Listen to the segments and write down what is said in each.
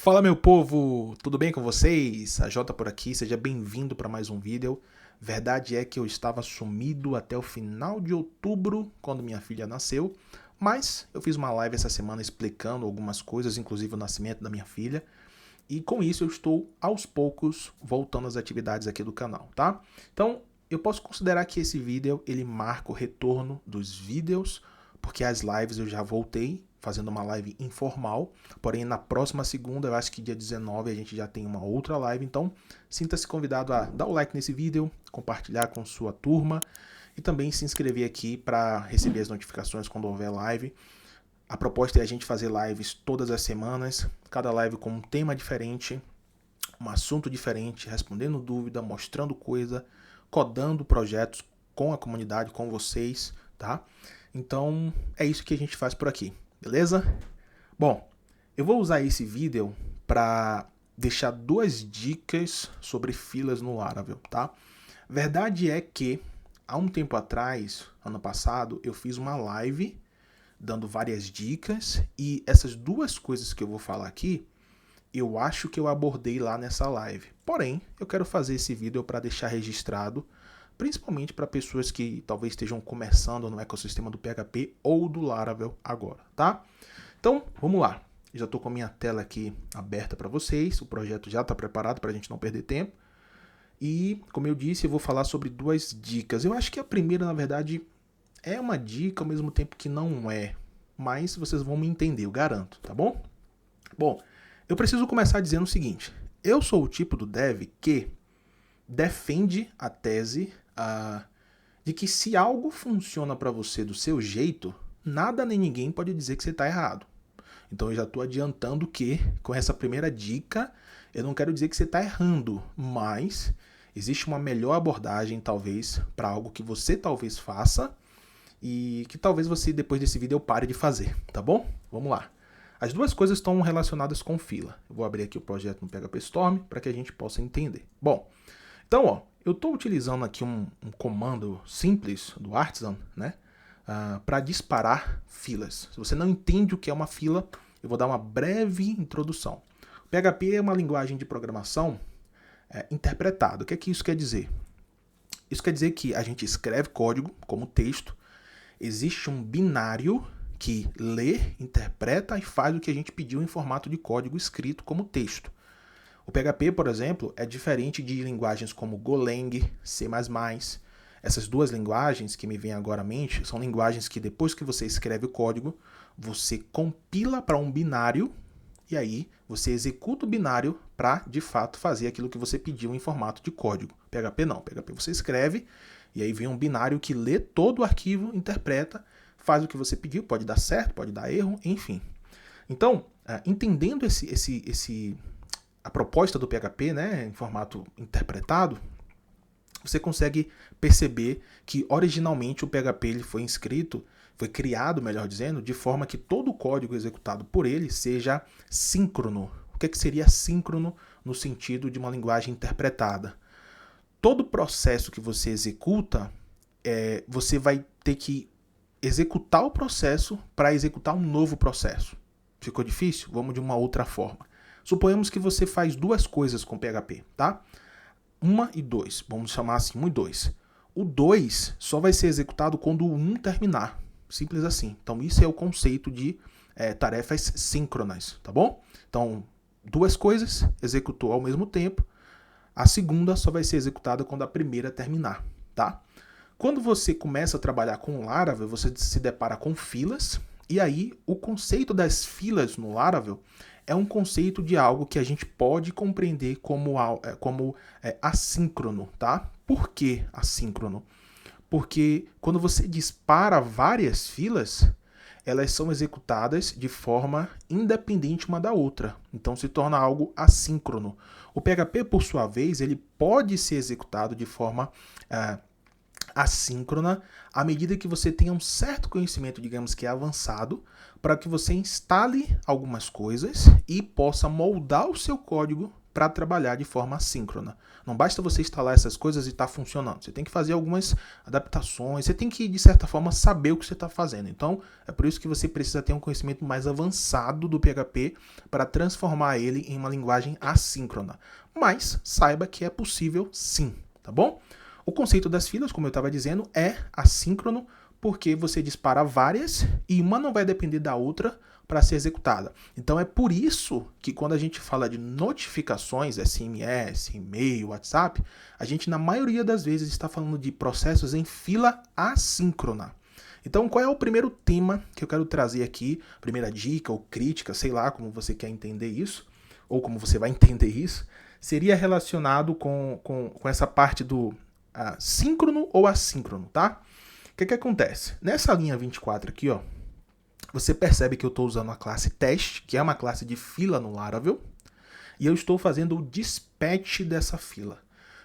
Fala meu povo, tudo bem com vocês? A Jota por aqui, seja bem-vindo para mais um vídeo. Verdade é que eu estava sumido até o final de outubro, quando minha filha nasceu, mas eu fiz uma live essa semana explicando algumas coisas, inclusive o nascimento da minha filha, e com isso eu estou aos poucos voltando às atividades aqui do canal, tá? Então, eu posso considerar que esse vídeo ele marca o retorno dos vídeos, porque as lives eu já voltei fazendo uma live informal, porém na próxima segunda, eu acho que dia 19, a gente já tem uma outra live, então sinta-se convidado a dar o like nesse vídeo, compartilhar com sua turma e também se inscrever aqui para receber as notificações quando houver live. A proposta é a gente fazer lives todas as semanas, cada live com um tema diferente, um assunto diferente, respondendo dúvida, mostrando coisa, codando projetos com a comunidade, com vocês, tá? Então é isso que a gente faz por aqui. Beleza? Bom, eu vou usar esse vídeo para deixar duas dicas sobre filas no Laravel, tá? Verdade é que há um tempo atrás, ano passado, eu fiz uma live dando várias dicas e essas duas coisas que eu vou falar aqui, eu acho que eu abordei lá nessa live. Porém, eu quero fazer esse vídeo para deixar registrado, principalmente para pessoas que talvez estejam começando no ecossistema do PHP ou do Laravel agora, tá? Então, vamos lá. Já estou com a minha tela aqui aberta para vocês, o projeto já está preparado para a gente não perder tempo. E, como eu disse, eu vou falar sobre duas dicas. Eu acho que a primeira, na verdade, é uma dica ao mesmo tempo que não é, mas vocês vão me entender, eu garanto, tá bom? Bom, eu preciso começar dizendo o seguinte, eu sou o tipo do dev que defende a tese de que se algo funciona para você do seu jeito, nada nem ninguém pode dizer que você está errado. Então eu já estou adiantando que, com essa primeira dica, eu não quero dizer que você está errando, mas existe uma melhor abordagem, talvez, para algo que você talvez faça e que talvez você, depois desse vídeo, pare de fazer, tá bom? Vamos lá. As duas coisas estão relacionadas com fila. Eu vou abrir aqui o projeto no PHP Storm para que a gente possa entender. Bom, então, ó, eu estou utilizando aqui um comando simples do Artisan, né, para disparar filas. Se você não entende o que é uma fila, eu vou dar uma breve introdução. O PHP é uma linguagem de programação interpretada. O que é que isso quer dizer? Isso quer dizer que a gente escreve código como texto, existe um binário que lê, interpreta e faz o que a gente pediu em formato de código escrito como texto. O PHP, por exemplo, é diferente de linguagens como Golang, C++. Essas duas linguagens que me vêm agora à mente são linguagens que depois que você escreve o código, você compila para um binário e aí você executa o binário para, de fato, fazer aquilo que você pediu em formato de código. PHP não. PHP você escreve e aí vem um binário que lê todo o arquivo, interpreta, faz o que você pediu, pode dar certo, pode dar erro, enfim. Então, entendendo a proposta do PHP, né, em formato interpretado, você consegue perceber que originalmente o PHP ele foi criado, melhor dizendo, de forma que todo o código executado por ele seja síncrono. O que seria síncrono no sentido de uma linguagem interpretada? Todo processo que você executa, você vai ter que executar o processo para executar um novo processo. Ficou difícil? Vamos de uma outra forma. Suponhamos que você faz duas coisas com PHP, tá? 1 e 2, vamos chamar assim, 1 e 2. O 2 só vai ser executado quando o 1 terminar, simples assim. Então isso é o conceito de tarefas síncronas, tá bom? Então, duas coisas, executou ao mesmo tempo, a segunda só vai ser executada quando a primeira terminar, tá? Quando você começa a trabalhar com Laravel, você se depara com filas, e aí o conceito das filas no Laravel é um conceito de algo que a gente pode compreender como assíncrono, tá? Por que assíncrono? Porque quando você dispara várias filas, elas são executadas de forma independente uma da outra. Então se torna algo assíncrono. O PHP, por sua vez, ele pode ser executado de forma assíncrona à medida que você tenha um certo conhecimento, digamos que avançado, para que você instale algumas coisas e possa moldar o seu código para trabalhar de forma assíncrona. Não basta você instalar essas coisas e estar funcionando. Você tem que fazer algumas adaptações, você tem que, de certa forma, saber o que você está fazendo. Então, é por isso que você precisa ter um conhecimento mais avançado do PHP para transformar ele em uma linguagem assíncrona. Mas saiba que é possível sim, tá bom? O conceito das filas, como eu estava dizendo, é assíncrono, porque você dispara várias e uma não vai depender da outra para ser executada. Então é por isso que quando a gente fala de notificações, SMS, e-mail, WhatsApp, a gente na maioria das vezes está falando de processos em fila assíncrona. Então qual é o primeiro tema que eu quero trazer aqui, primeira dica ou crítica, sei lá como você quer entender isso, ou como você vai entender isso, seria relacionado com essa parte do síncrono ou assíncrono, tá? O que acontece? Nessa linha 24 aqui, ó, você percebe que eu estou usando a classe test, que é uma classe de fila no Laravel, e eu estou fazendo o dispatch dessa fila.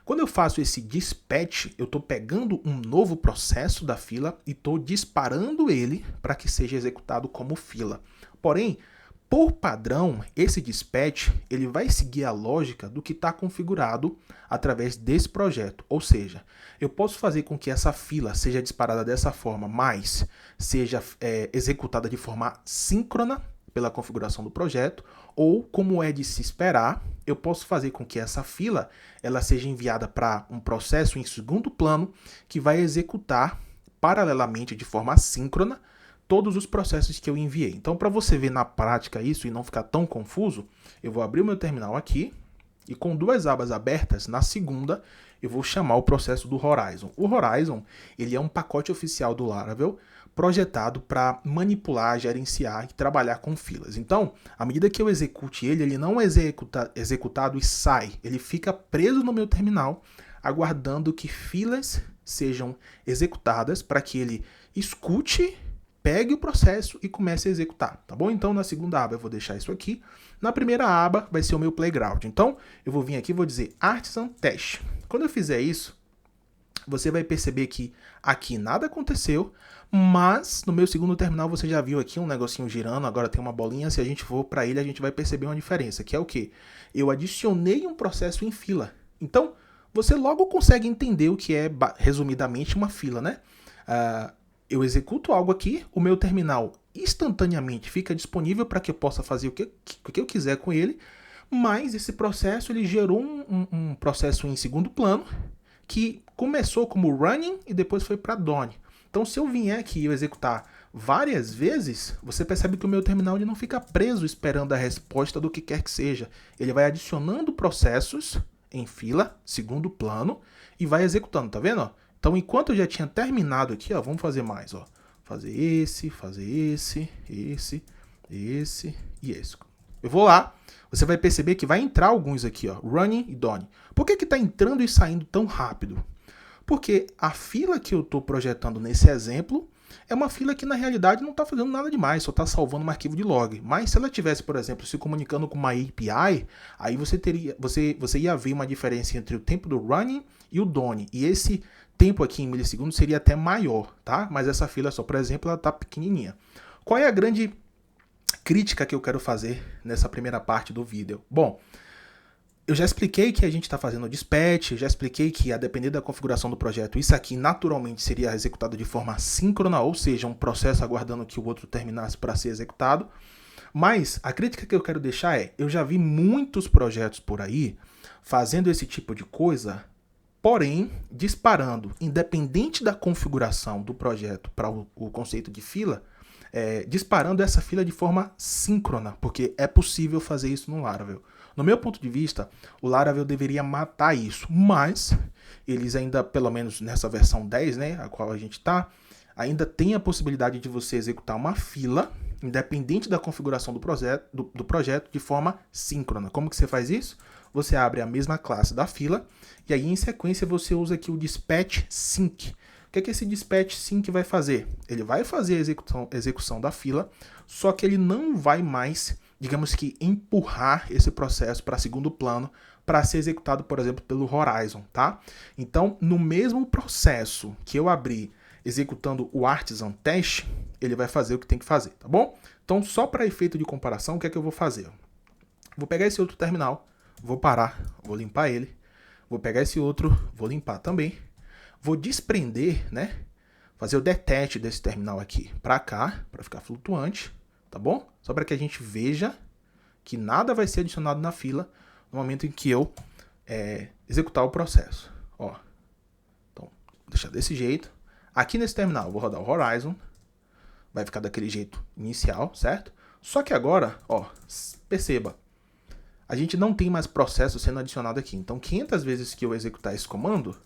Quando eu faço esse dispatch, eu estou pegando um novo processo da fila e estou disparando ele para que seja executado como fila. Porém, por padrão, esse dispatch ele vai seguir a lógica do que está configurado através desse projeto. Ou seja, eu posso fazer com que essa fila seja disparada dessa forma, mas seja executada de forma síncrona pela configuração do projeto, ou, como é de se esperar, eu posso fazer com que essa fila ela seja enviada para um processo em segundo plano que vai executar paralelamente de forma assíncrona todos os processos que eu enviei. Então, para você ver na prática isso e não ficar tão confuso, eu vou abrir o meu terminal aqui e com duas abas abertas, na segunda, eu vou chamar o processo do Horizon. O Horizon, ele é um pacote oficial do Laravel projetado para manipular, gerenciar e trabalhar com filas. Então, à medida que eu execute ele, ele não é executado e sai. Ele fica preso no meu terminal, aguardando que filas sejam executadas para que ele escute, pegue o processo e comece a executar, tá bom? Então, na segunda aba eu vou deixar isso aqui. Na primeira aba vai ser o meu playground. Então, eu vou vir aqui e vou dizer artisan test. Quando eu fizer isso, você vai perceber que aqui nada aconteceu, mas no meu segundo terminal você já viu aqui um negocinho girando, agora tem uma bolinha, se a gente for para ele a gente vai perceber uma diferença, que é o quê? Eu adicionei um processo em fila. Então, você logo consegue entender o que é, resumidamente, uma fila, né? Eu executo algo aqui, o meu terminal instantaneamente fica disponível para que eu possa fazer o que eu quiser com ele, mas esse processo ele gerou um processo em segundo plano que começou como running e depois foi para done. Então, se eu vier aqui e eu executar várias vezes, você percebe que o meu terminal ele não fica preso esperando a resposta do que quer que seja. Ele vai adicionando processos em fila, segundo plano, e vai executando, tá vendo? Então, enquanto eu já tinha terminado aqui, ó, vamos fazer mais, ó. Fazer esse e esse. Eu vou lá, você vai perceber que vai entrar alguns aqui, ó, running e done. Por que está entrando e saindo tão rápido? Porque a fila que eu estou projetando nesse exemplo é uma fila que na realidade não está fazendo nada demais, só está salvando um arquivo de log. Mas se ela tivesse, por exemplo, se comunicando com uma API, aí você ia ver uma diferença entre o tempo do running e o done. E esse tempo aqui em milissegundos seria até maior, tá? Mas essa fila só, por exemplo, ela está pequenininha. Qual é a grande crítica que eu quero fazer nessa primeira parte do vídeo? Bom, eu já expliquei que a gente está fazendo o dispatch, já expliquei que a depender da configuração do projeto, isso aqui naturalmente seria executado de forma síncrona, ou seja, um processo aguardando que o outro terminasse para ser executado. Mas a crítica que eu quero deixar é, eu já vi muitos projetos por aí fazendo esse tipo de coisa, porém disparando, independente da configuração do projeto para o conceito de fila, disparando essa fila de forma síncrona, porque é possível fazer isso no Laravel. No meu ponto de vista, o Laravel deveria matar isso, mas eles ainda, pelo menos nessa versão 10, né, a qual a gente está, ainda tem a possibilidade de você executar uma fila, independente da configuração do projeto, de forma síncrona. Como que você faz isso? Você abre a mesma classe da fila, e aí em sequência você usa aqui o dispatch sync. O que esse dispatch sync vai fazer? Ele vai fazer a execução da fila, só que ele não vai mais, digamos que, empurrar esse processo para segundo plano para ser executado, por exemplo, pelo Horizon, tá? Então, no mesmo processo que eu abri executando o artisan test, ele vai fazer o que tem que fazer, tá bom? Então, só para efeito de comparação, o que é que eu vou fazer? Vou pegar esse outro terminal, vou parar, vou limpar ele, vou pegar esse outro, vou limpar também, vou desprender, né? Fazer o detach desse terminal aqui para cá, para ficar flutuante, tá bom? Só para que a gente veja que nada vai ser adicionado na fila no momento em que eu executar o processo. Ó, então, vou deixar desse jeito. Aqui nesse terminal eu vou rodar o Horizon, vai ficar daquele jeito inicial, certo? Só que agora, ó, perceba, a gente não tem mais processo sendo adicionado aqui. Então, 500 vezes que eu executar esse comando,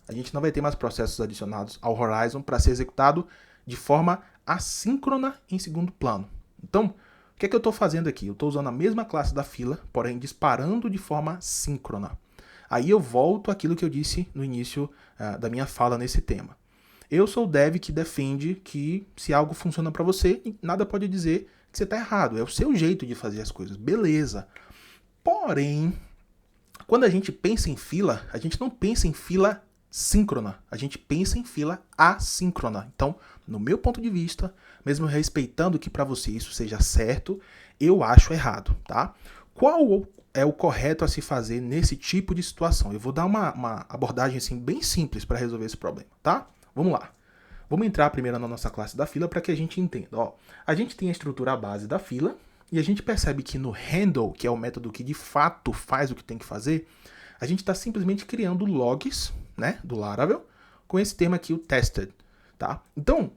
a gente não vai ter mais processos adicionados ao Horizon para ser executado de forma assíncrona em segundo plano. Então, o que é que eu estou fazendo aqui? Eu estou usando a mesma classe da fila, porém disparando de forma síncrona. Aí eu volto àquilo que eu disse no início da minha fala nesse tema. Eu sou o dev que defende que se algo funciona para você, nada pode dizer que você está errado. É o seu jeito de fazer as coisas. Beleza. Porém, quando a gente pensa em fila, a gente não pensa em fila síncrona, a gente pensa em fila assíncrona. Então, no meu ponto de vista, mesmo respeitando que para você isso seja certo, eu acho errado, tá? Qual é o correto a se fazer nesse tipo de situação? Eu vou dar uma abordagem assim bem simples para resolver esse problema, tá? Vamos lá. Vamos entrar primeiro na nossa classe da fila para que a gente entenda. Ó, a gente tem a estrutura base da fila e a gente percebe que no handle, que é o método que de fato faz o que tem que fazer, a gente está simplesmente criando logs, né, do Laravel, com esse termo aqui, o tested, tá? Então,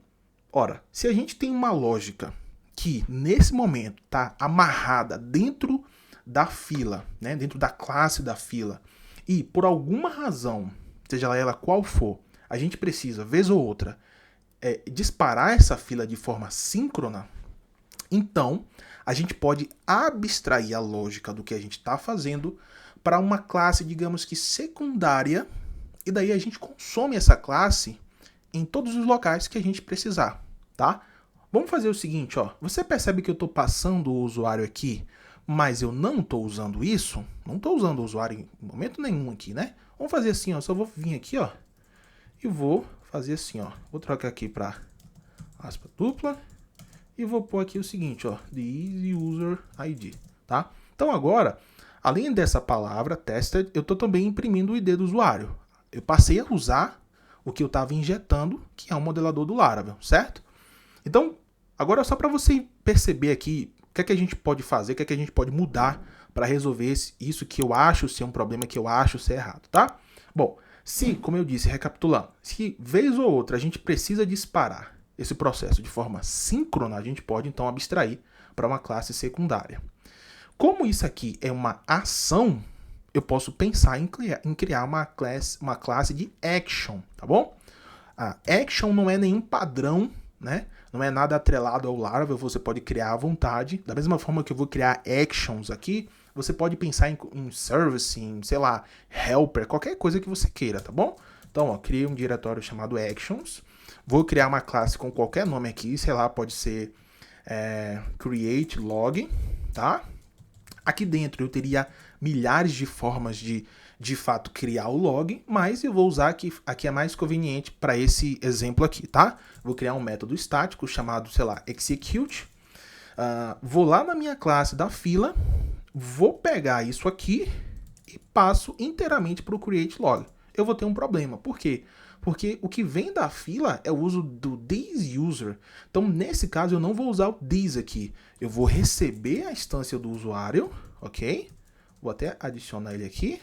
ora, se a gente tem uma lógica que nesse momento está amarrada dentro da fila, né, dentro da classe da fila, e por alguma razão, seja ela qual for, a gente precisa, vez ou outra, disparar essa fila de forma síncrona, então a gente pode abstrair a lógica do que a gente está fazendo para uma classe, digamos que secundária, e daí a gente consome essa classe em todos os locais que a gente precisar, tá? Vamos fazer o seguinte, ó. Você percebe que eu estou passando o usuário aqui, mas eu não estou usando isso? Não estou usando o usuário em momento nenhum aqui, né? Vamos fazer assim, ó. Só vou vir aqui, ó, e vou fazer assim, ó. Vou trocar aqui para aspa dupla e vou pôr aqui o seguinte, ó, the user ID, tá? Então agora, além dessa palavra tested, eu estou também imprimindo o ID do usuário. Eu passei a usar o que eu estava injetando, que é um modelador do Laravel, certo? Então, agora só para você perceber aqui o que é que a gente pode fazer, o que é que a gente pode mudar para resolver isso que eu acho ser um problema, que eu acho ser errado, tá? Bom, se, como eu disse, recapitulando, se vez ou outra a gente precisa disparar esse processo de forma síncrona, a gente pode então abstrair para uma classe secundária. Como isso aqui é uma ação, eu posso pensar em criar uma classe de action, tá bom? A action não é nenhum padrão, né? Não é nada atrelado ao Laravel, você pode criar à vontade. Da mesma forma que eu vou criar actions aqui, você pode pensar em service, em, sei lá, helper, qualquer coisa que você queira, tá bom? Então, ó, criei um diretório chamado actions. Vou criar uma classe com qualquer nome aqui, sei lá, pode ser create log, tá? Aqui dentro eu teria milhares de formas de fato criar o log, mas eu vou usar aqui é mais conveniente para esse exemplo aqui, tá? Vou criar um método estático chamado, sei lá, execute. Vou lá na minha classe da fila, vou pegar isso aqui e passo inteiramente para o create log. Eu vou ter um problema. Por quê? Porque o que vem da fila é o uso do this user. Então, nesse caso, eu não vou usar o this aqui. Eu vou receber a instância do usuário, ok? Vou até adicionar ele aqui.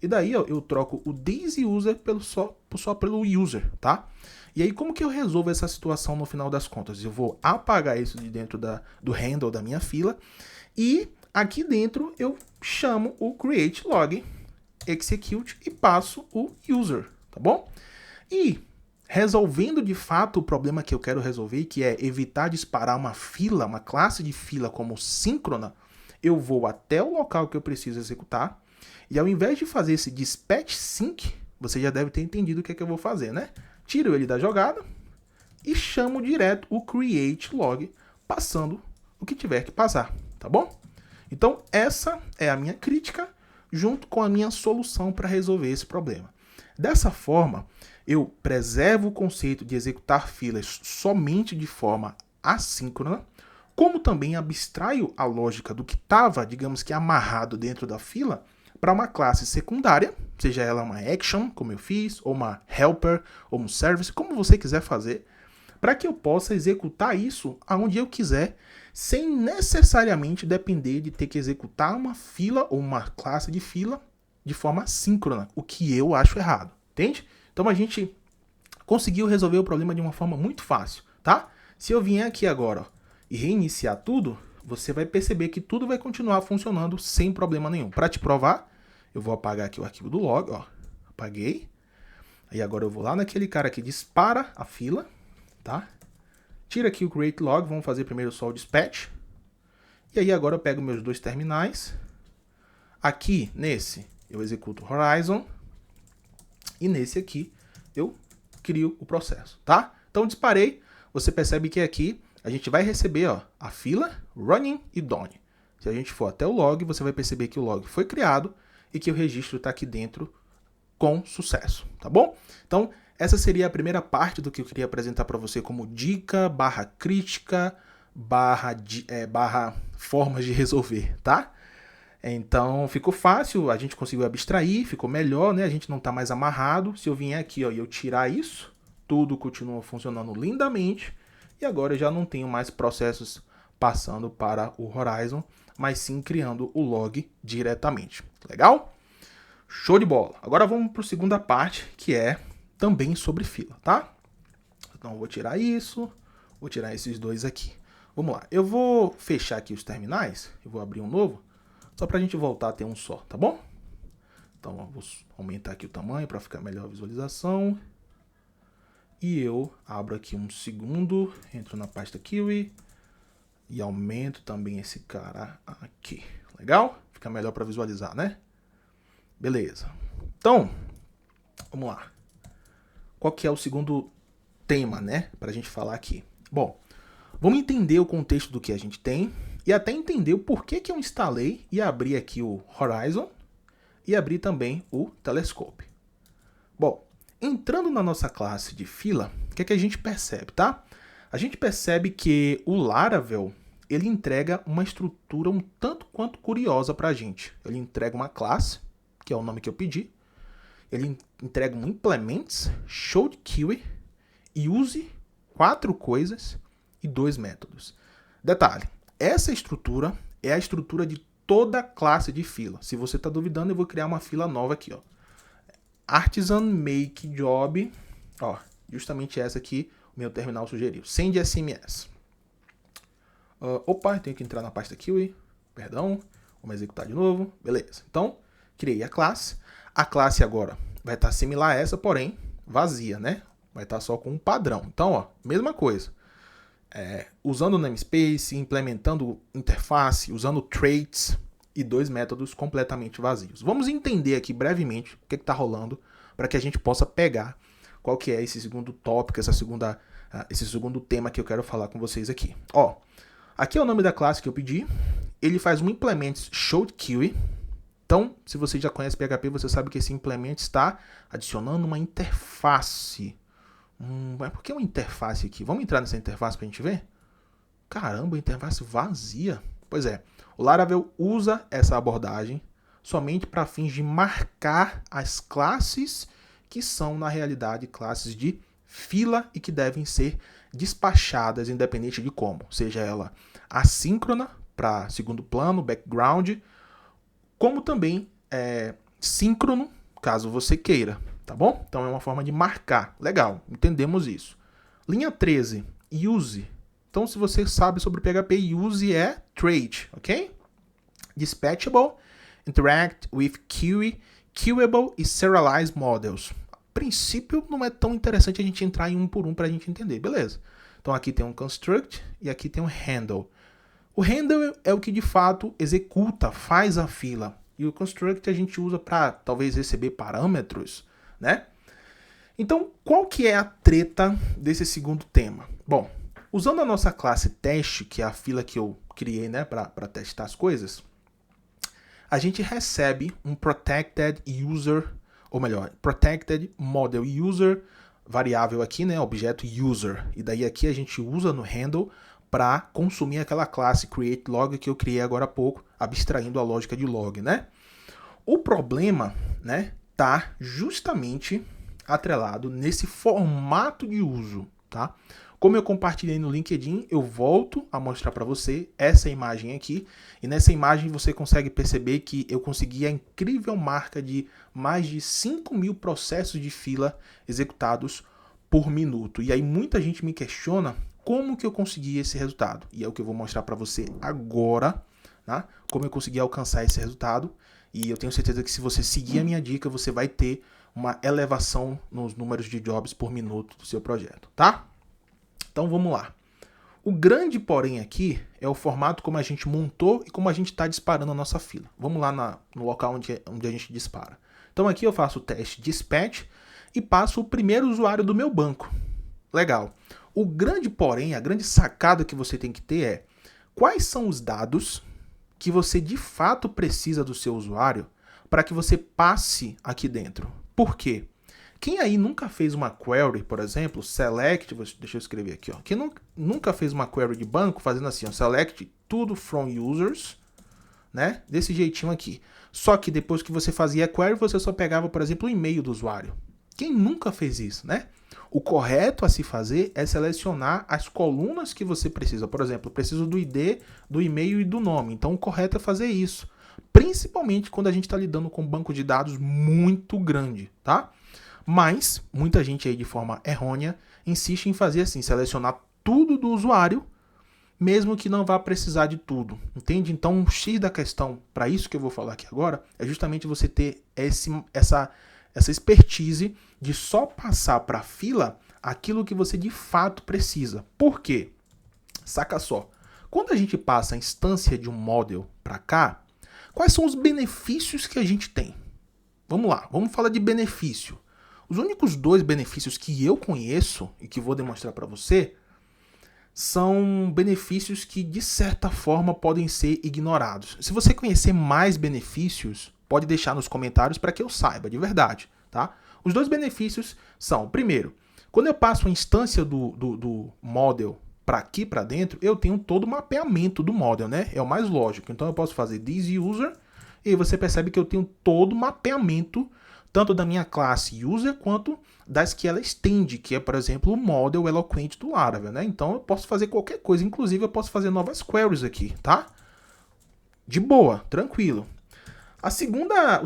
E daí ó, eu troco o this user só pelo user, tá? E aí, como que eu resolvo essa situação no final das contas? Eu vou apagar isso de dentro do handle da minha fila. E aqui dentro eu chamo o create log, execute e passo o user, tá bom? E resolvendo de fato o problema que eu quero resolver, que é evitar disparar uma fila, uma classe de fila como síncrona, eu vou até o local que eu preciso executar, e ao invés de fazer esse dispatch sync, você já deve ter entendido o que é que eu vou fazer, né? Tiro ele da jogada e chamo direto o create log, passando o que tiver que passar, tá bom? Então essa é a minha crítica, junto com a minha solução para resolver esse problema. Dessa forma, eu preservo o conceito de executar filas somente de forma assíncrona, como também abstraio a lógica do que estava, digamos que amarrado dentro da fila, para uma classe secundária, seja ela uma action, como eu fiz, ou uma helper, ou um service, como você quiser fazer, para que eu possa executar isso aonde eu quiser, sem necessariamente depender de ter que executar uma fila ou uma classe de fila de forma síncrona, o que eu acho errado, entende? Então a gente conseguiu resolver o problema de uma forma muito fácil, tá? Se eu vier aqui agora, ó, e reiniciar tudo, você vai perceber que tudo vai continuar funcionando sem problema nenhum. Para te provar, eu vou apagar aqui o arquivo do log, ó, apaguei. Aí agora eu vou lá naquele cara que dispara a fila, tá? Tira aqui o create log, vamos fazer primeiro só o dispatch. E aí agora eu pego meus dois terminais. Aqui, nesse, eu executo Horizon. E nesse aqui, eu crio o processo, tá? Então disparei, você percebe que aqui a gente vai receber, ó, a fila, running e done. Se a gente for até o log, você vai perceber que o log foi criado e que o registro está aqui dentro com sucesso, tá bom? Então, essa seria a primeira parte do que eu queria apresentar para você como dica, barra crítica, barra formas de resolver, tá? Então, ficou fácil, a gente conseguiu abstrair, ficou melhor, né? A gente não está mais amarrado. Se eu vier aqui, ó, e eu tirar isso, tudo continua funcionando lindamente. E agora eu já não tenho mais processos passando para o Horizon, mas sim criando o log diretamente. Legal? Show de bola. Agora vamos para a segunda parte, que é também sobre fila, tá? Então eu vou tirar isso, vou tirar esses dois aqui. Vamos lá. Eu vou fechar aqui os terminais, eu vou abrir um novo, só para a gente voltar a ter um só, tá bom? Então eu vou aumentar aqui o tamanho para ficar melhor a visualização. E eu abro aqui um segundo, entro na pasta Kiwi e aumento também esse cara aqui. Legal? Fica melhor para visualizar, né? Beleza. Então, vamos lá. Qual que é o segundo tema, né? Para a gente falar aqui. Bom, vamos entender o contexto do que a gente tem e até entender o porquê que eu instalei e abri aqui o Horizon e abri também o Telescope. Bom, entrando na nossa classe de fila, o que é que a gente percebe, tá? A gente percebe que o Laravel, ele entrega uma estrutura um tanto quanto curiosa para a gente. Ele entrega uma classe, que é o nome que eu pedi. Ele entrega um implements, showedQuery, use, 4 coisas e 2 métodos. Detalhe, essa estrutura é a estrutura de toda classe de fila. Se você está duvidando, eu vou criar uma fila nova aqui, ó. Artisan Make Job, ó, justamente essa aqui o meu terminal sugeriu. Send SMS. Opa, eu tenho que entrar na pasta Kiwi, perdão, vamos executar de novo, beleza. Então, criei a classe. A classe agora vai estar similar a essa, porém vazia, né? Vai estar só com um padrão. Então, ó, mesma coisa. Usando o namespace, implementando interface, usando traits e 2 métodos completamente vazios. Vamos entender aqui brevemente o que está rolando para que a gente possa pegar qual que é esse segundo tópico, esse segundo tema que eu quero falar com vocês aqui. Ó, aqui é o nome da classe que eu pedi. Ele faz um implements showedQuery. Então, se você já conhece PHP, você sabe que esse implement está adicionando uma interface. Mas por que uma interface aqui? Vamos entrar nessa interface para a gente ver? Caramba, interface vazia. Pois é, o Laravel usa essa abordagem somente para fins de marcar as classes que são, na realidade, classes de fila e que devem ser despachadas independente de como. Seja ela assíncrona, para segundo plano, background, como também síncrono, caso você queira, tá bom? Então é uma forma de marcar. Legal, entendemos isso. Linha 13, use. Então, se você sabe sobre PHP, use é trait, ok? Dispatchable, interact with query, queuable e serialize models. A princípio, não é tão interessante a gente entrar em um por um para a gente entender, beleza? Então, aqui tem um construct e aqui tem um handle. O handle é o que de fato executa, faz a fila. E o construct a gente usa para talvez receber parâmetros, né? Então, qual que é a treta desse segundo tema? Bom, usando a nossa classe teste, que é a fila que eu criei, né, para testar as coisas, a gente recebe um protected user, ou melhor, protected model user, variável aqui, né, objeto user. E daí aqui a gente usa no handle para consumir aquela classe createLog que eu criei agora há pouco, abstraindo a lógica de log, né? O problema, né, tá justamente atrelado nesse formato de uso, tá? Como eu compartilhei no LinkedIn, eu volto a mostrar para você essa imagem aqui. E nessa imagem você consegue perceber que eu consegui a incrível marca de mais de 5.000 processos de fila executados por minuto. E aí muita gente me questiona como que eu consegui esse resultado. E é o que eu vou mostrar para você agora, tá? Como eu consegui alcançar esse resultado. E eu tenho certeza que se você seguir a minha dica, você vai ter uma elevação nos números de jobs por minuto do seu projeto, tá? Então vamos lá. O grande porém aqui é o formato como a gente montou e como a gente está disparando a nossa fila. Vamos lá no local onde a gente dispara. Então aqui eu faço o teste dispatch e passo o primeiro usuário do meu banco. Legal. O grande porém, a grande sacada que você tem que ter é quais são os dados que você de fato precisa do seu usuário para que você passe aqui dentro. Por quê? Quem aí nunca fez uma query, por exemplo, select, deixa eu escrever aqui, ó. Quem nunca fez uma query de banco fazendo assim, ó, select tudo from users, né? Desse jeitinho aqui. Só que depois que você fazia a query, você só pegava, por exemplo, o e-mail do usuário. Quem nunca fez isso, né? O correto a se fazer é selecionar as colunas que você precisa. Por exemplo, eu preciso do ID, do e-mail e do nome. Então, o correto é fazer isso. Principalmente quando a gente está lidando com um banco de dados muito grande, tá? Mas, muita gente aí de forma errônea insiste em fazer assim, selecionar tudo do usuário, mesmo que não vá precisar de tudo, entende? Então, o X da questão, para isso que eu vou falar aqui agora, é justamente você ter essa expertise de só passar para a fila aquilo que você de fato precisa. Por quê? Saca só, quando a gente passa a instância de um model para cá, quais são os benefícios que a gente tem? Vamos lá, vamos falar de benefício. Os únicos dois benefícios que eu conheço e que vou demonstrar para você são benefícios que, de certa forma, podem ser ignorados. Se você conhecer mais benefícios, pode deixar nos comentários para que eu saiba, de verdade, tá? Os dois benefícios são, primeiro, quando eu passo a instância do model para aqui, para dentro, eu tenho todo o mapeamento do model, né? É o mais lógico. Então, eu posso fazer this user e você percebe que eu tenho todo o mapeamento tanto da minha classe user quanto das que ela estende, que é, por exemplo, o model Eloquent do Laravel, né? Então eu posso fazer qualquer coisa, inclusive eu posso fazer novas queries aqui, tá? De boa, tranquilo. A segunda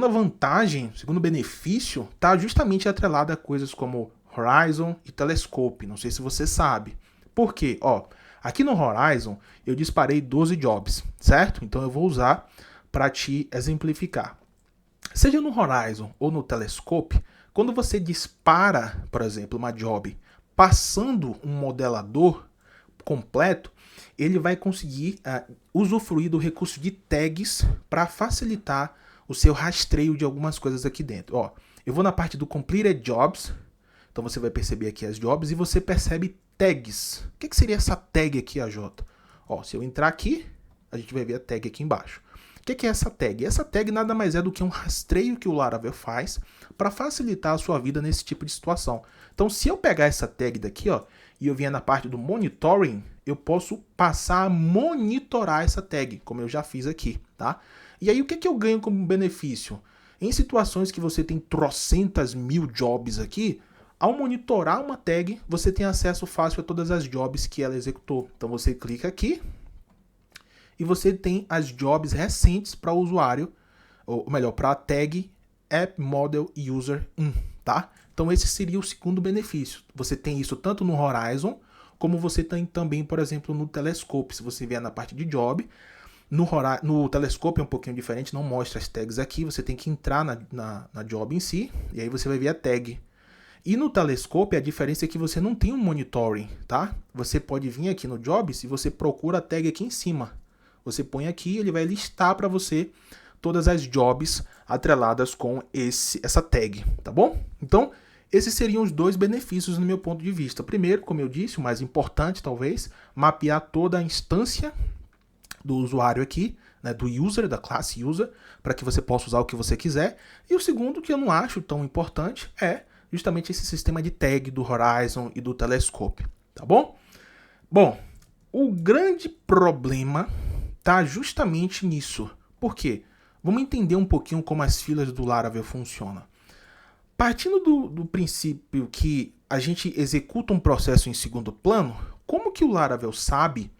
vantagem, o segundo benefício, tá justamente atrelado a coisas como Horizon e Telescope. Não sei se você sabe. Por quê? Ó, aqui no Horizon eu disparei 12 jobs, certo? Então eu vou usar para te exemplificar. Seja no Horizon ou no Telescope, quando você dispara, por exemplo, uma job passando um modelador completo, ele vai conseguir usufruir do recurso de tags para facilitar o seu rastreio de algumas coisas aqui dentro. Ó, eu vou na parte do Completed Jobs, então você vai perceber aqui as jobs e você percebe tags. O que seria essa tag aqui, AJ? Ó, se eu entrar aqui, a gente vai ver a tag aqui embaixo. O que é essa tag? Essa tag nada mais é do que um rastreio que o Laravel faz para facilitar a sua vida nesse tipo de situação. Então, se eu pegar essa tag daqui, ó, e eu vier na parte do monitoring, eu posso passar a monitorar essa tag, como eu já fiz aqui, tá? E aí, o que eu ganho como benefício? Em situações que você tem trocentas mil jobs aqui, ao monitorar uma tag, você tem acesso fácil a todas as jobs que ela executou. Então, você clica aqui, e você tem as jobs recentes para o usuário, ou melhor, para a tag App Model User 1, tá? Então esse seria o segundo benefício. Você tem isso tanto no Horizon, como você tem também, por exemplo, no Telescope. Se você vier na parte de job, no Telescope é um pouquinho diferente, não mostra as tags aqui, você tem que entrar na job em si, e aí você vai ver a tag. E no Telescope a diferença é que você não tem um monitoring, tá? Você pode vir aqui no Jobs e você procura a tag aqui em cima. Você põe aqui, ele vai listar para você todas as jobs atreladas com essa tag, tá bom? Então, esses seriam os dois benefícios no meu ponto de vista. Primeiro, como eu disse, o mais importante talvez, mapear toda a instância do usuário aqui, né, do user, da classe user, para que você possa usar o que você quiser. E o segundo, que eu não acho tão importante, é justamente esse sistema de tag do Horizon e do Telescope, tá bom? Bom, o grande problema está justamente nisso. Por quê? Vamos entender um pouquinho como as filas do Laravel funcionam. Partindo do princípio que a gente executa um processo em segundo plano, como que o Laravel sabe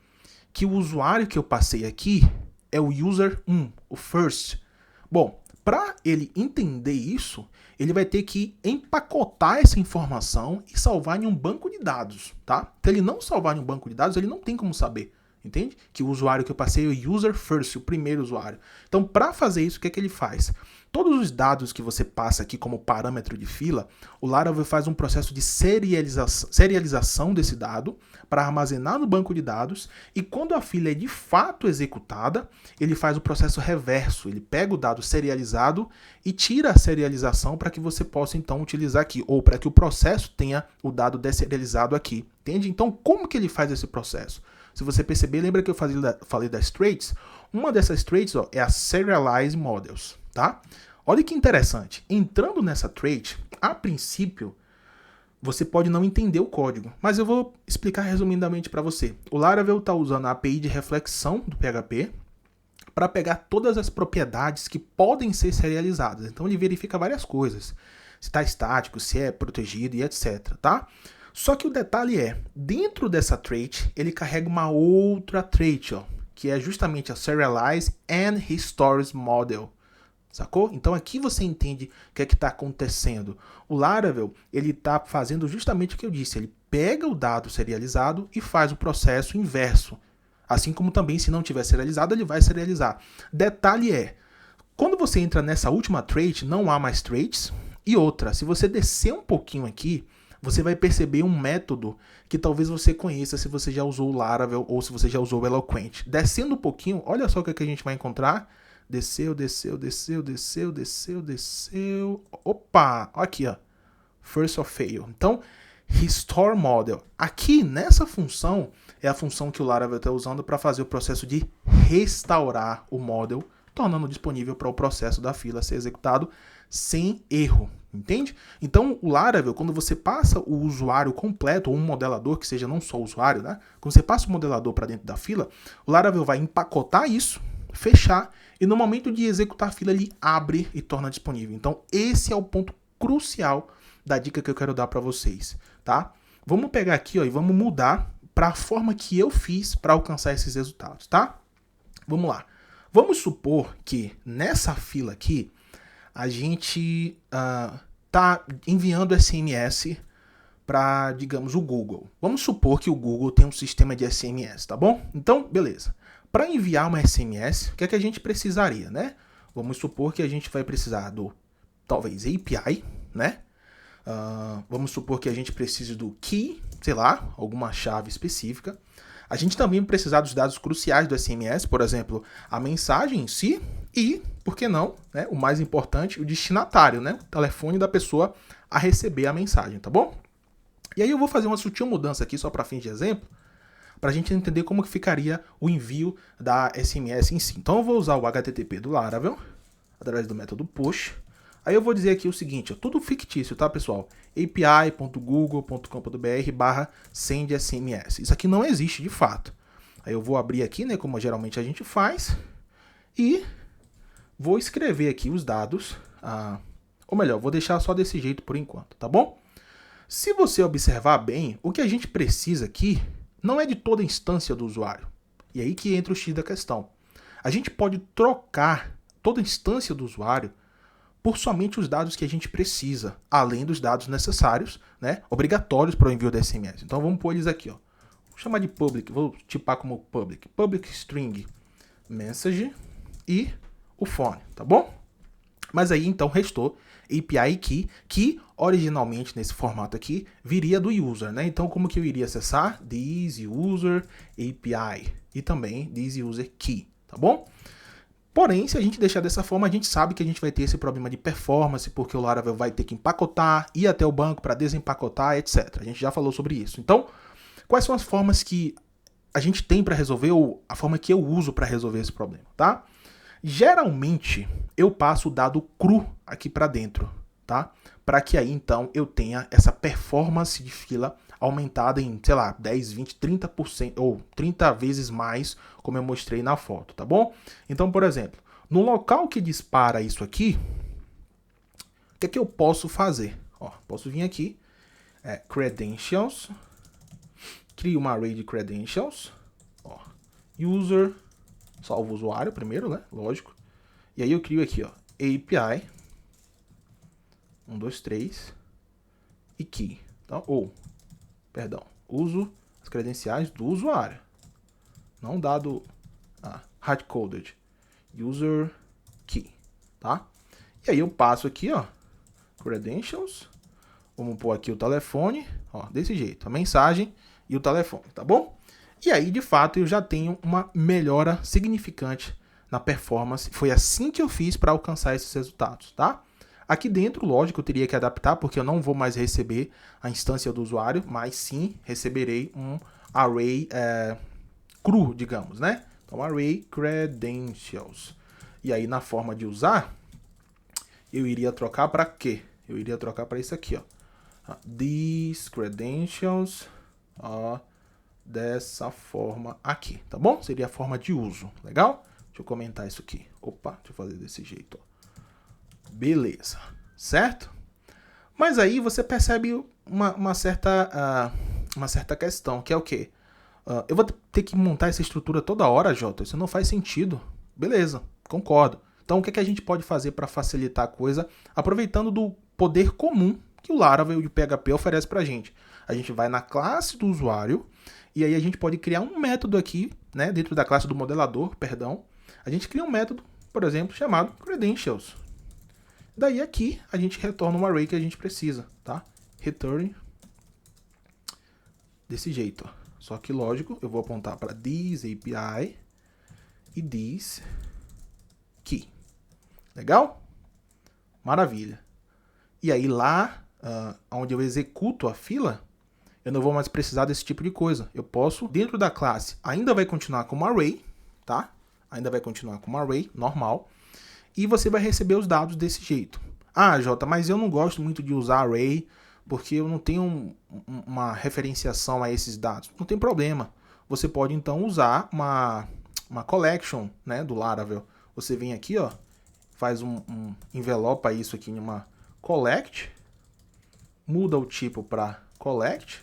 que o usuário que eu passei aqui é o user 1, o first? Bom, para ele entender isso, ele vai ter que empacotar essa informação e salvar em um banco de dados, tá? Se ele não salvar em um banco de dados, ele não tem como saber, entende? Que o usuário que eu passei é o user first, o primeiro usuário. Então, para fazer isso, o que é que ele faz? Todos os dados que você passa aqui como parâmetro de fila, o Laravel faz um processo de serialização desse dado para armazenar no banco de dados, e quando a fila é de fato executada, ele faz o processo reverso. Ele pega o dado serializado e tira a serialização para que você possa então utilizar aqui, ou para que o processo tenha o dado deserializado aqui. Entende? Então, como que ele faz esse processo? Se você perceber, lembra que eu falei das traits? Uma dessas traits é a Serialize Models, tá? Olha que interessante. Entrando nessa trait, a princípio, você pode não entender o código, mas eu vou explicar resumidamente para você. O Laravel está usando a API de reflexão do PHP para pegar todas as propriedades que podem ser serializadas. Então ele verifica várias coisas. Se está estático, se é protegido e etc, tá? Só que o detalhe é, dentro dessa trait, ele carrega uma outra trait, ó, que é justamente a Serialize and Restores Model. Sacou? Então aqui você entende o que é que está acontecendo. O Laravel, ele está fazendo justamente o que eu disse. Ele pega o dado serializado e faz o processo inverso. Assim como também, se não tiver serializado, ele vai serializar. Detalhe é, quando você entra nessa última trait, não há mais traits. E outra, se você descer um pouquinho aqui, você vai perceber um método que talvez você conheça se você já usou o Laravel ou se você já usou o Eloquent. Descendo um pouquinho, olha só o que a gente vai encontrar. Desceu, desceu, desceu, desceu, desceu, desceu. Opa! Aqui, ó. First of fail. Então, Restore Model. Aqui, nessa função, é a função que o Laravel está usando para fazer o processo de restaurar o model, tornando disponível para o processo da fila ser executado sem erro. Entende? Então, o Laravel, quando você passa o usuário completo, ou um modelador, que seja não só o usuário, né? Quando você passa o modelador para dentro da fila, o Laravel vai empacotar isso, fechar, e no momento de executar a fila, ele abre e torna disponível. Então, esse é o ponto crucial da dica que eu quero dar para vocês, tá? Vamos pegar aqui, ó, e vamos mudar para a forma que eu fiz para alcançar esses resultados, tá? Vamos lá. Vamos supor que nessa fila aqui, a gente tá enviando SMS para, digamos, o Google. Vamos supor que o Google tem um sistema de SMS, tá bom? Então, beleza. Para enviar uma SMS, o que é que a gente precisaria, né? Vamos supor que a gente vai precisar do, talvez, API, né? Vamos supor que a gente precise do key, sei lá, alguma chave específica. A gente também vai precisar dos dados cruciais do SMS, por exemplo, a mensagem em si e, por que não, né, o mais importante, o destinatário, né? O telefone da pessoa a receber a mensagem, tá bom? E aí eu vou fazer uma sutil mudança aqui, só para fins de exemplo, para a gente entender como que ficaria o envio da SMS em si. Então eu vou usar o HTTP do Laravel, através do método push. Aí eu vou dizer aqui o seguinte, ó, tudo fictício, tá, pessoal? api.google.com.br/send SMS. Isso aqui não existe de fato. Aí eu vou abrir aqui, né, como geralmente a gente faz, e vou escrever aqui os dados, ou melhor, vou deixar só desse jeito por enquanto, tá bom? Se você observar bem, o que a gente precisa aqui não é de toda a instância do usuário. E aí que entra o X da questão. A gente pode trocar toda a instância do usuário por somente os dados que a gente precisa, além dos dados necessários, né, obrigatórios para o envio da SMS. Então vamos pôr eles aqui, ó. Vou chamar de public, vou tipar como public string message e o phone, tá bom? Mas aí então restou API key, que originalmente nesse formato aqui viria do user, né? Então como que eu iria acessar? This user API e também this user key, tá bom? Porém, se a gente deixar dessa forma, a gente sabe que a gente vai ter esse problema de performance, porque o Laravel vai ter que empacotar, ir até o banco para desempacotar, etc. A gente já falou sobre isso. Então, quais são as formas que a gente tem para resolver, ou a forma que eu uso para resolver esse problema, tá? Geralmente, eu passo o dado cru aqui para dentro, tá? Para que aí, então, eu tenha essa performance de fila aumentada em, sei lá, 10, 20, 30% ou 30 vezes mais, como eu mostrei na foto, tá bom? Então, por exemplo, no local que dispara isso aqui, o que é que eu posso fazer? Ó, posso vir aqui, credentials, crio uma array de credentials, ó, user, salvo o usuário primeiro, né? Lógico. E aí eu crio aqui, ó, API, 1, 2, 3, e key. Então, uso as credenciais do usuário, não dado hard-coded, user key, tá? E aí eu passo aqui, ó, credentials, vamos pôr aqui o telefone, ó, desse jeito, a mensagem e o telefone, tá bom? E aí, de fato, eu já tenho uma melhora significante na performance. Foi assim que eu fiz para alcançar esses resultados, tá? Aqui dentro, lógico, eu teria que adaptar, porque eu não vou mais receber a instância do usuário, mas sim receberei um array cru, digamos, né? Então, array credentials. E aí, na forma de usar, eu iria trocar para quê? Eu iria trocar para isso aqui, ó. These credentials dessa forma aqui, tá bom? Seria a forma de uso, legal? Deixa eu comentar isso aqui. Opa, deixa eu fazer desse jeito, ó. Beleza, certo? Mas aí você percebe uma certa questão, que é o quê? Eu vou ter que montar essa estrutura toda hora, Jota, isso não faz sentido. Beleza, concordo. Então o que a gente pode fazer para facilitar a coisa, aproveitando do poder comum que o Laravel e o PHP oferece para a gente? A gente vai na classe do usuário e aí a gente pode criar um método aqui, né, dentro da classe do modelador, perdão. A gente cria um método, por exemplo, chamado credentials. Daí aqui a gente retorna um array que a gente precisa, tá? Return desse jeito, ó. Só que, lógico, eu vou apontar para this API e this key. Legal? Maravilha. E aí lá, onde eu executo a fila, eu não vou mais precisar desse tipo de coisa. Eu posso, dentro da classe, ainda vai continuar como array, tá? Ainda vai continuar como array, normal. E você vai receber os dados desse jeito. Ah, Jota, mas eu não gosto muito de usar array, porque eu não tenho uma referenciação a esses dados. Não tem problema. Você pode, então, usar uma collection, né, do Laravel. Você vem aqui, ó, faz envelopa isso aqui em uma collect, muda o tipo para collect,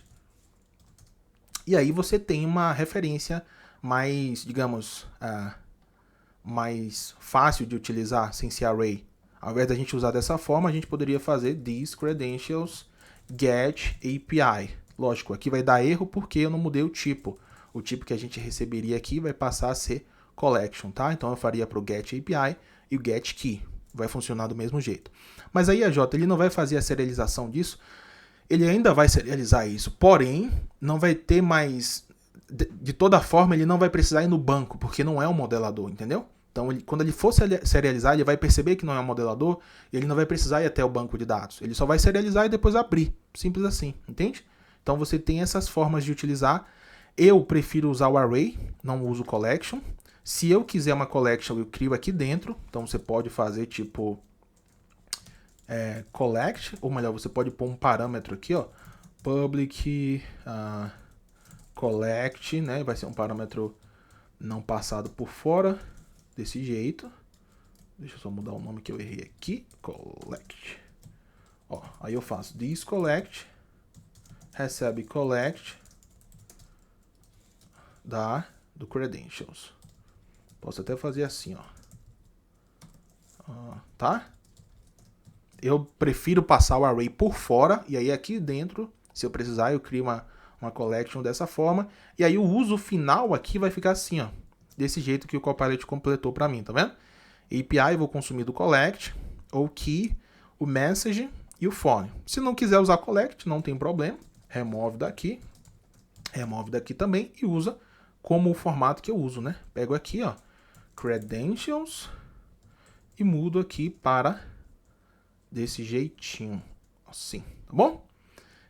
e aí você tem uma referência mais, digamos, mais fácil de utilizar sem ser array. Ao invés da gente usar dessa forma, a gente poderia fazer these credentials get API. Lógico, aqui vai dar erro porque eu não mudei o tipo. O tipo que a gente receberia aqui vai passar a ser collection, tá? Então eu faria para o get API e o get key. Vai funcionar do mesmo jeito. Mas aí a Jota, ele não vai fazer a serialização disso. Ele ainda vai serializar isso, porém, não vai ter mais... De toda forma, ele não vai precisar ir no banco, porque não é um modelador, entendeu? Então, quando ele for serializar, ele vai perceber que não é um modelador e ele não vai precisar ir até o banco de dados. Ele só vai serializar e depois abrir. Simples assim, entende? Então, você tem essas formas de utilizar. Eu prefiro usar o array, não uso collection. Se eu quiser uma collection, eu crio aqui dentro. Então, você pode fazer tipo collect, ou melhor, você pode pôr um parâmetro aqui, ó, public collect, né? Vai ser um parâmetro não passado por fora, desse jeito. Deixa eu só mudar o nome que eu errei aqui. Collect. Ó, aí eu faço this collect, recebe collect do credentials. Posso até fazer assim, ó. Tá? Eu prefiro passar o array por fora, e aí aqui dentro, se eu precisar, eu crio uma collection dessa forma, e aí o uso final aqui vai ficar assim, ó, desse jeito que o Copilot completou para mim, tá vendo? API vou consumir do collect, o key, o message e o phone. Se não quiser usar collect, não tem problema, remove daqui também e usa como o formato que eu uso, né? Pego aqui, ó, credentials e mudo aqui para desse jeitinho, assim, tá bom?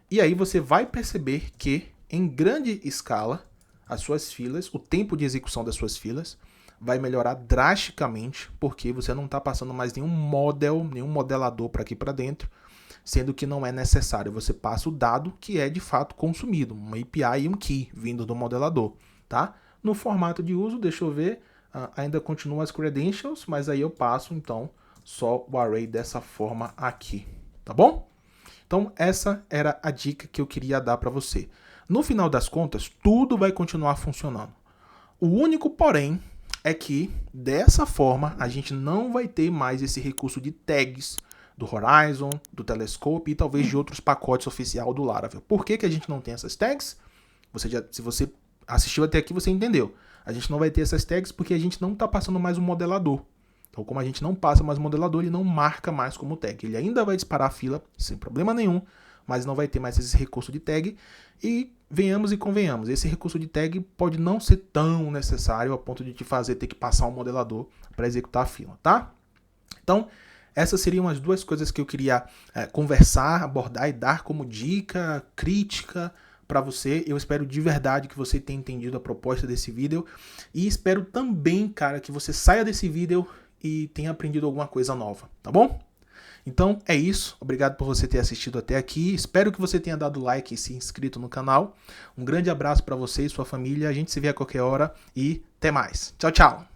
E aí você vai perceber que em grande escala as suas filas, o tempo de execução das suas filas vai melhorar drasticamente, porque você não está passando mais nenhum modelador para aqui para dentro. sendo que não é necessário. Você passa o dado que é de fato consumido, uma API e um key vindo do modelador, tá? No formato de uso, deixa eu ver, ainda continua as credentials, mas aí eu passo então só o array dessa forma aqui, tá bom? Então essa era a dica que eu queria dar para você. No final das contas, tudo vai continuar funcionando. O único porém é que dessa forma a gente não vai ter mais esse recurso de tags do Horizon, do Telescope e talvez de outros pacotes oficiais do Laravel. Por que a gente não tem essas tags? Se você assistiu até aqui, você entendeu. A gente não vai ter essas tags porque a gente não está passando mais um modelador. Então, como a gente não passa mais o modelador, ele não marca mais como tag. Ele ainda vai disparar a fila sem problema nenhum, mas não vai ter mais esse recurso de tag. E venhamos e convenhamos, esse recurso de tag pode não ser tão necessário a ponto de te fazer ter que passar um modelador para executar a fila, tá? Então, essas seriam as duas coisas que eu queria conversar, abordar e dar como dica, crítica para você. Eu espero de verdade que você tenha entendido a proposta desse vídeo e espero também, cara, que você saia desse vídeo e tenha aprendido alguma coisa nova, tá bom? Então é isso, obrigado por você ter assistido até aqui, espero que você tenha dado like e se inscrito no canal. Um grande abraço para você e sua família, a gente se vê a qualquer hora e até mais. Tchau, tchau!